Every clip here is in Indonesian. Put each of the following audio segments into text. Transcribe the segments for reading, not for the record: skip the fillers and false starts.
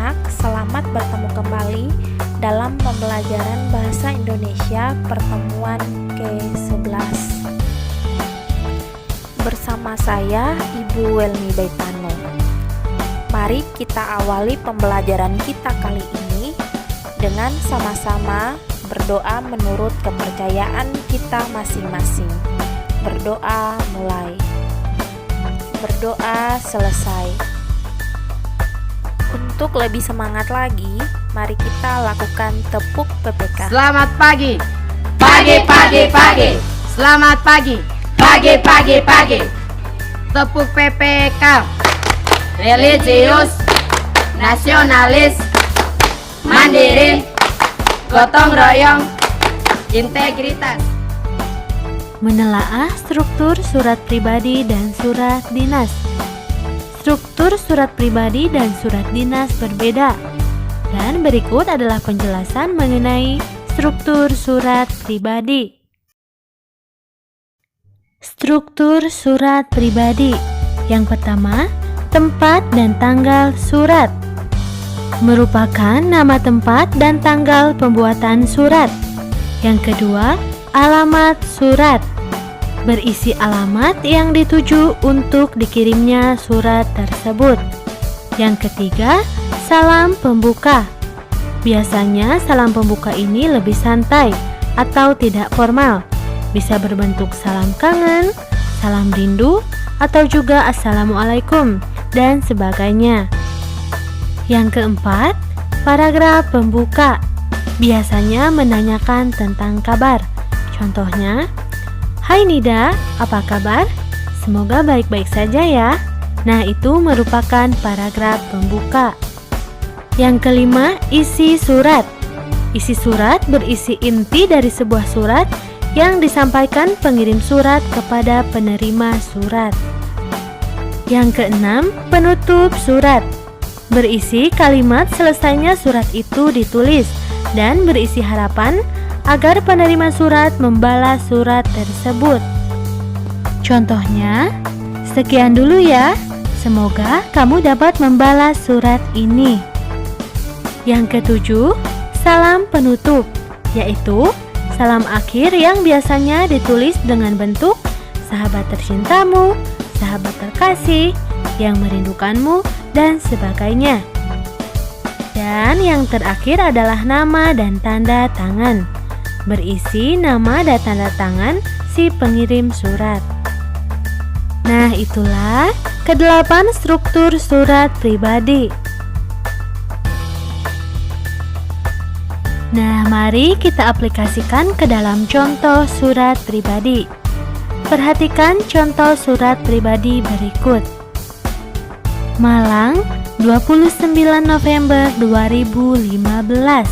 anak-anak, selamat bertemu kembali dalam pembelajaran Bahasa Indonesia pertemuan ke-11. Bersama saya, Ibu Welmi Baitano. Mari kita awali pembelajaran kita kali ini dengan sama-sama berdoa menurut kepercayaan kita masing-masing. Berdoa mulai. Berdoa selesai. Untuk lebih semangat lagi, mari kita lakukan tepuk PPK. Selamat pagi. Pagi, pagi, pagi. Selamat pagi. Pagi, pagi, pagi. Tepuk PPK. Religius, nasionalis, mandiri, gotong royong, integritas. Menelaah struktur surat pribadi dan surat dinas. Struktur surat pribadi dan surat dinas berbeda. Dan berikut adalah penjelasan mengenai struktur surat pribadi. Struktur surat pribadi. Yang pertama, tempat dan tanggal surat. Merupakan nama tempat dan tanggal pembuatan surat. Yang kedua, alamat surat. Berisi alamat yang dituju untuk dikirimnya surat tersebut. Yang ketiga, salam pembuka. Biasanya salam pembuka ini lebih santai atau tidak formal. Bisa berbentuk salam kangen, salam rindu, atau juga assalamualaikum dan sebagainya. Yang keempat, paragraf pembuka. Biasanya menanyakan tentang kabar. Contohnya, "Hai Nida, apa kabar? Semoga baik-baik saja ya." Nah, itu merupakan paragraf pembuka. Yang kelima, isi surat. Isi surat berisi inti dari sebuah surat yang disampaikan pengirim surat kepada penerima surat. Yang keenam, penutup surat. Berisi kalimat selesainya surat itu ditulis dan berisi harapan agar penerima surat membalas surat tersebut. Contohnya, sekian dulu ya. Semoga kamu dapat membalas surat ini. Yang ketujuh, salam penutup, yaitu salam akhir yang biasanya ditulis dengan bentuk sahabat tercintamu, sahabat terkasih, yang merindukanmu, dan sebagainya. Dan yang terakhir adalah nama dan tanda tangan. Berisi nama dan tanda tangan si pengirim surat. Nah, itulah ke-8 struktur surat pribadi. Nah, mari kita aplikasikan ke dalam contoh surat pribadi. Perhatikan contoh surat pribadi berikut. Malang, 29 November 2015.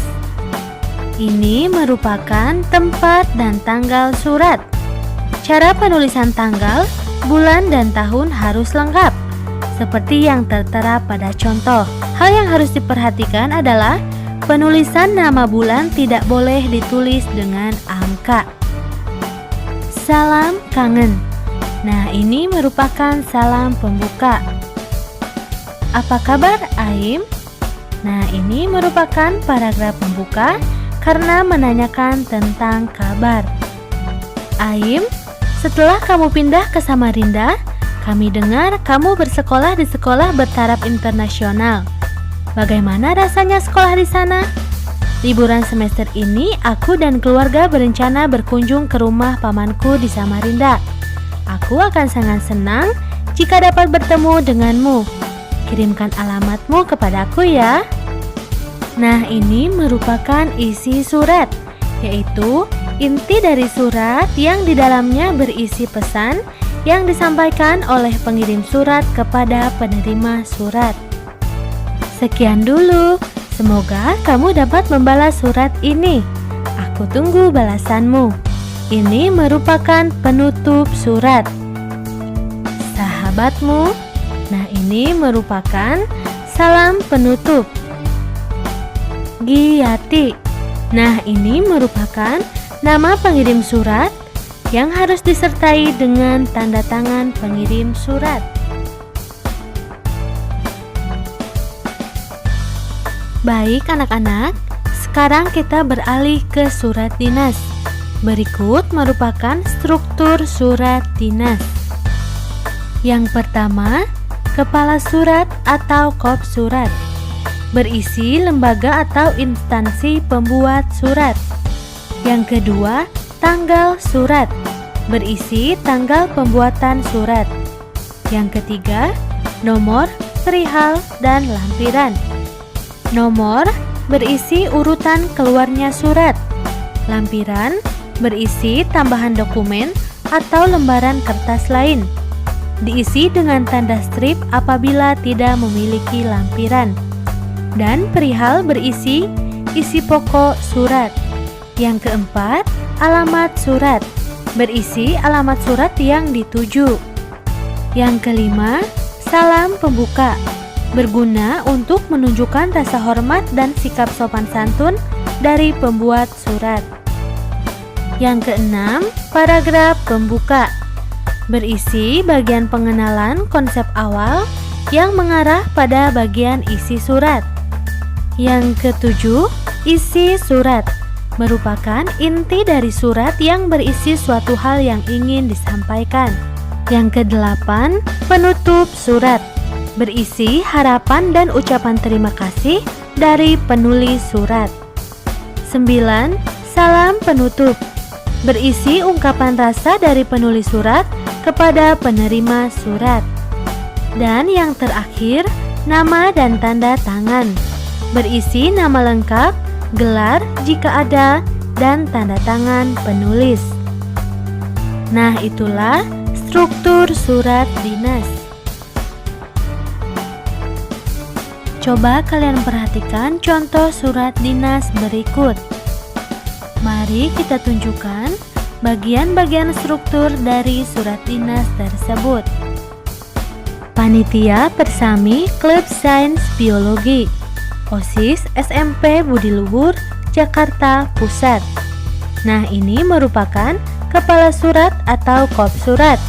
Ini merupakan tempat dan tanggal surat. Cara penulisan tanggal, bulan, dan tahun harus lengkap, seperti yang tertera pada contoh. Hal yang harus diperhatikan adalah penulisan nama bulan tidak boleh ditulis dengan angka. Salam kangen. Nah, ini merupakan salam pembuka. Apa kabar, Aim? Nah, ini merupakan paragraf pembuka karena menanyakan tentang kabar. Aim, setelah kamu pindah ke Samarinda, kami dengar kamu bersekolah di sekolah bertaraf internasional. Bagaimana rasanya sekolah di sana? Liburan semester ini, aku dan keluarga berencana berkunjung ke rumah pamanku di Samarinda. Aku akan sangat senang jika dapat bertemu denganmu. Kirimkan alamatmu kepadaku ya. Nah, ini merupakan isi surat, yaitu inti dari surat yang di dalamnya berisi pesan yang disampaikan oleh pengirim surat kepada penerima surat. Sekian dulu, semoga kamu dapat membalas surat ini. Aku tunggu balasanmu. Ini merupakan penutup surat. Sahabatmu. Nah, ini merupakan salam penutup. Giyati. Nah, ini merupakan nama pengirim surat yang harus disertai dengan tanda tangan pengirim surat. Baik anak-anak, sekarang kita beralih ke surat dinas. Berikut merupakan struktur surat dinas. Yang pertama, kepala surat atau kop surat. Berisi lembaga atau instansi pembuat surat. Yang kedua, tanggal surat. Berisi tanggal pembuatan surat. Yang ketiga, nomor, perihal, dan lampiran. Nomor berisi urutan keluarnya surat. Lampiran berisi tambahan dokumen atau lembaran kertas lain. Diisi dengan tanda strip apabila tidak memiliki lampiran. Dan perihal berisi isi pokok surat. Yang keempat, alamat surat. Berisi alamat surat yang dituju. Yang kelima, salam pembuka. Berguna untuk menunjukkan rasa hormat dan sikap sopan santun dari pembuat surat. Yang keenam, paragraf pembuka. Berisi bagian pengenalan konsep awal yang mengarah pada bagian isi surat. Yang ketujuh, isi surat. Merupakan inti dari surat yang berisi suatu hal yang ingin disampaikan. Yang kedelapan, penutup surat. Berisi harapan dan ucapan terima kasih dari penulis surat. 9. Salam penutup. Berisi ungkapan rasa dari penulis surat kepada penerima surat. Dan yang terakhir, nama dan tanda tangan. Berisi nama lengkap, gelar jika ada, dan tanda tangan penulis. Nah, itulah struktur surat dinas. Coba kalian perhatikan contoh surat dinas berikut. Mari kita tunjukkan bagian-bagian struktur dari surat dinas tersebut. Panitia Persami Klub Sains Biologi, OSIS SMP Budi Luhur, Jakarta Pusat. Nah, ini merupakan kepala surat atau kop surat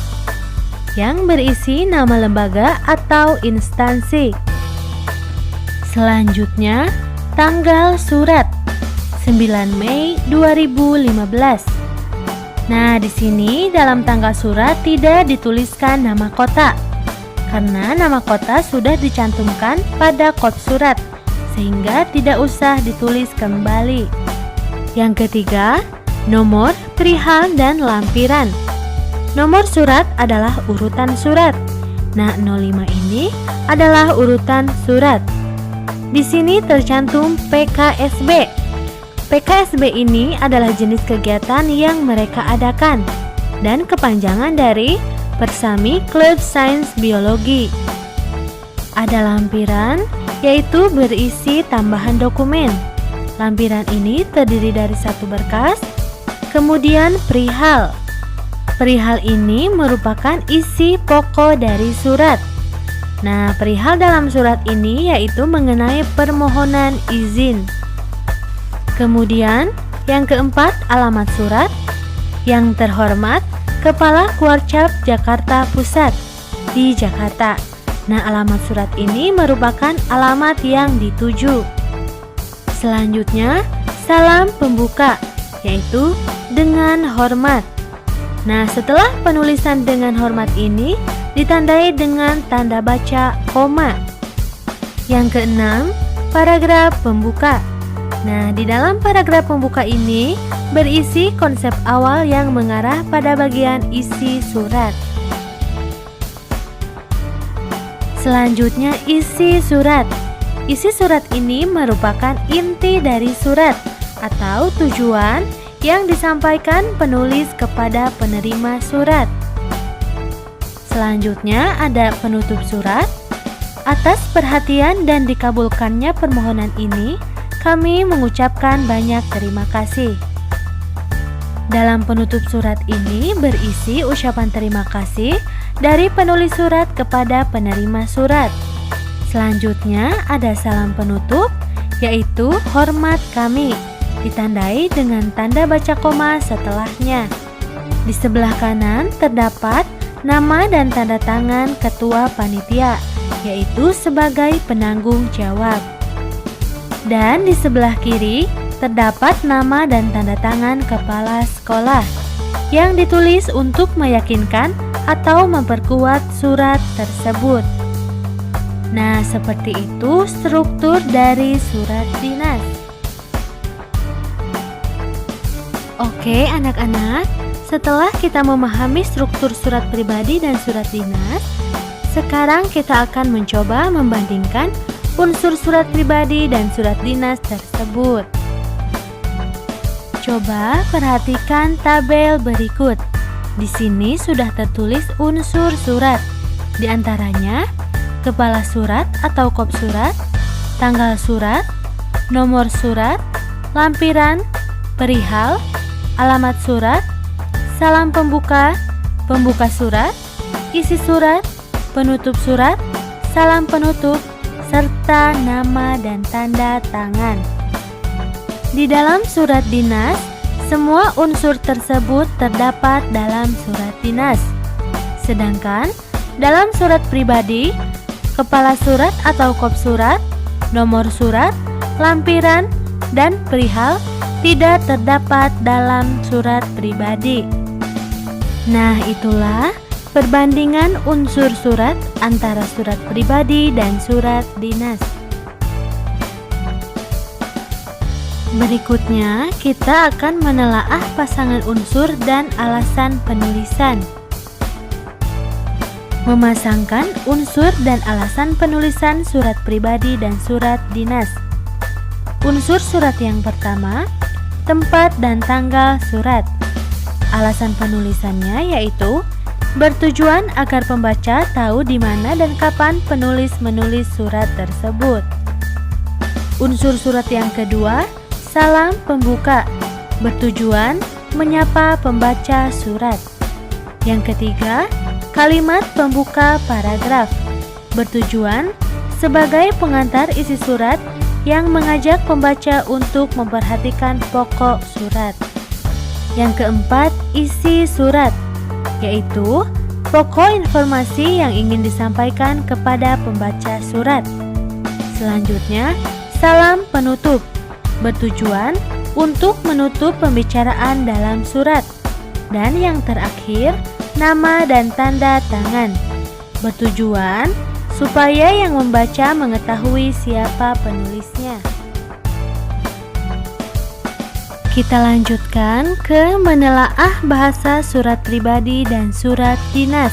yang berisi nama lembaga atau instansi. Selanjutnya, tanggal surat 9 Mei 2015. Nah, di sini dalam tanggal surat tidak dituliskan nama kota karena nama kota sudah dicantumkan pada kop surat, sehingga tidak usah ditulis kembali. Yang ketiga, nomor, perihal, dan lampiran. Nomor surat adalah urutan surat. Nah, 05 ini adalah urutan surat. Di sini tercantum PKSB. PKSB ini adalah jenis kegiatan yang mereka adakan dan kepanjangan dari Persami Klub Sains Biologi. Ada lampiran, yaitu berisi tambahan dokumen. Lampiran ini terdiri dari satu berkas. Kemudian perihal. Perihal ini merupakan isi pokok dari surat. Nah, perihal dalam surat ini yaitu mengenai permohonan izin. Kemudian yang keempat, alamat surat. Yang terhormat, Kepala Kuarcap Jakarta Pusat di Jakarta. Nah, alamat surat ini merupakan alamat yang dituju. Selanjutnya, salam pembuka, yaitu dengan hormat. Nah, setelah penulisan dengan hormat ini ditandai dengan tanda baca koma. Yang keenam, paragraf pembuka. Nah, di dalam paragraf pembuka ini berisi konsep awal yang mengarah pada bagian isi surat. Selanjutnya, isi surat. Isi surat ini merupakan inti dari surat atau tujuan yang disampaikan penulis kepada penerima surat. Selanjutnya ada penutup surat. Atas perhatian dan dikabulkannya permohonan ini, kami mengucapkan banyak terima kasih. Dalam penutup surat ini berisi ucapan terima kasih dari penulis surat kepada penerima surat. Selanjutnya ada salam penutup, yaitu hormat kami, ditandai dengan tanda baca koma setelahnya. Di sebelah kanan terdapat nama dan tanda tangan ketua panitia, yaitu sebagai penanggung jawab. Dan di sebelah kiri terdapat nama dan tanda tangan kepala sekolah yang ditulis untuk meyakinkan atau memperkuat surat tersebut. Nah, seperti itu struktur dari surat dinas. Oke, anak-anak, setelah kita memahami struktur surat pribadi dan surat dinas, sekarang kita akan mencoba membandingkan unsur surat pribadi dan surat dinas tersebut. Coba perhatikan tabel berikut. Di sini sudah tertulis unsur surat. Di antaranya, kepala surat atau kop surat, tanggal surat, nomor surat, lampiran, perihal, alamat surat, salam pembuka, pembuka surat, isi surat, penutup surat, salam penutup, serta nama dan tanda tangan. Di dalam surat dinas, semua unsur tersebut terdapat dalam surat dinas. Sedangkan dalam surat pribadi, kepala surat atau kop surat, nomor surat, lampiran, dan perihal tidak terdapat dalam surat pribadi. Nah, itulah perbandingan unsur surat antara surat pribadi dan surat dinas. Berikutnya, kita akan menelaah pasangan unsur dan alasan penulisan. Memasangkan unsur dan alasan penulisan surat pribadi dan surat dinas. Unsur surat yang pertama, tempat dan tanggal surat. Alasan penulisannya yaitu bertujuan agar pembaca tahu di mana dan kapan penulis menulis surat tersebut. Unsur surat yang kedua, salam pembuka, bertujuan menyapa pembaca surat. Yang ketiga, kalimat pembuka paragraf, bertujuan sebagai pengantar isi surat yang mengajak pembaca untuk memperhatikan pokok surat. Yang keempat, isi surat, yaitu pokok informasi yang ingin disampaikan kepada pembaca surat. Selanjutnya, salam penutup, bertujuan untuk menutup pembicaraan dalam surat. Dan yang terakhir, nama dan tanda tangan, bertujuan supaya yang membaca mengetahui siapa penulisnya. Kita lanjutkan ke menelaah bahasa surat pribadi dan surat dinas.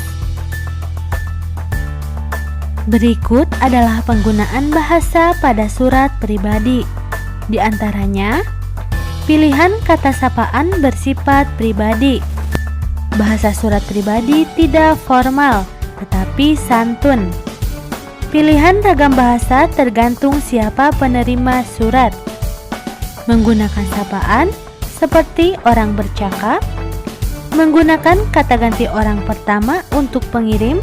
Berikut adalah penggunaan bahasa pada surat pribadi. Di antaranya, pilihan kata sapaan bersifat pribadi. Bahasa surat pribadi tidak formal, tetapi santun. Pilihan ragam bahasa tergantung siapa penerima surat. Menggunakan sapaan seperti orang bercakap, menggunakan kata ganti orang pertama untuk pengirim,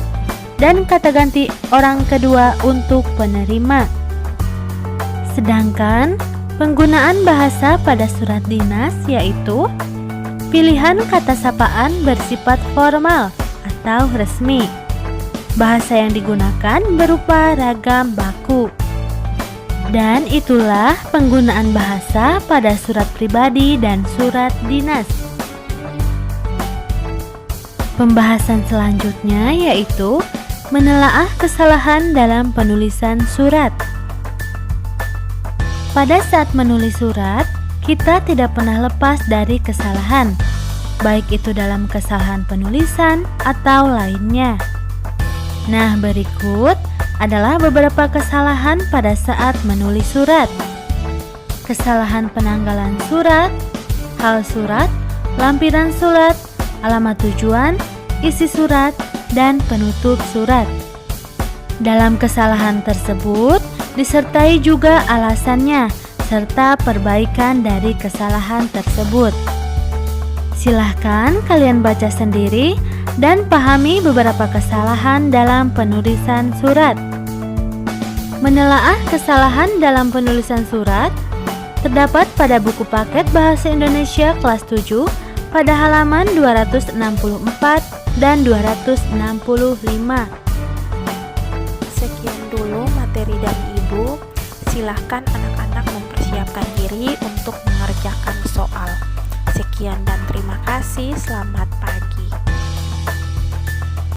dan kata ganti orang kedua untuk penerima. Sedangkan penggunaan bahasa pada surat dinas yaitu pilihan kata sapaan bersifat formal atau resmi. Bahasa yang digunakan berupa ragam baku. Dan itulah penggunaan bahasa pada surat pribadi dan surat dinas. Pembahasan selanjutnya yaitu menelaah kesalahan dalam penulisan surat. Pada saat menulis surat, kita tidak pernah lepas dari kesalahan, baik itu dalam kesalahan penulisan atau lainnya. Nah, berikut adalah beberapa kesalahan pada saat menulis surat. Kesalahan penanggalan surat, hal surat, lampiran surat, alamat tujuan, isi surat, dan penutup surat. Dalam kesalahan tersebut disertai juga alasannya serta perbaikan dari kesalahan tersebut. Silahkan kalian baca sendiri dan pahami beberapa kesalahan dalam penulisan surat. Menelaah kesalahan dalam penulisan surat terdapat pada buku paket Bahasa Indonesia kelas 7 pada halaman 264 dan 265. Sekian dulu materi dari Ibu. Silahkan anak-anak anak-anak mempersiapkan diri untuk mengerjakan soal. Sekian dan terima kasih. Selamat pagi.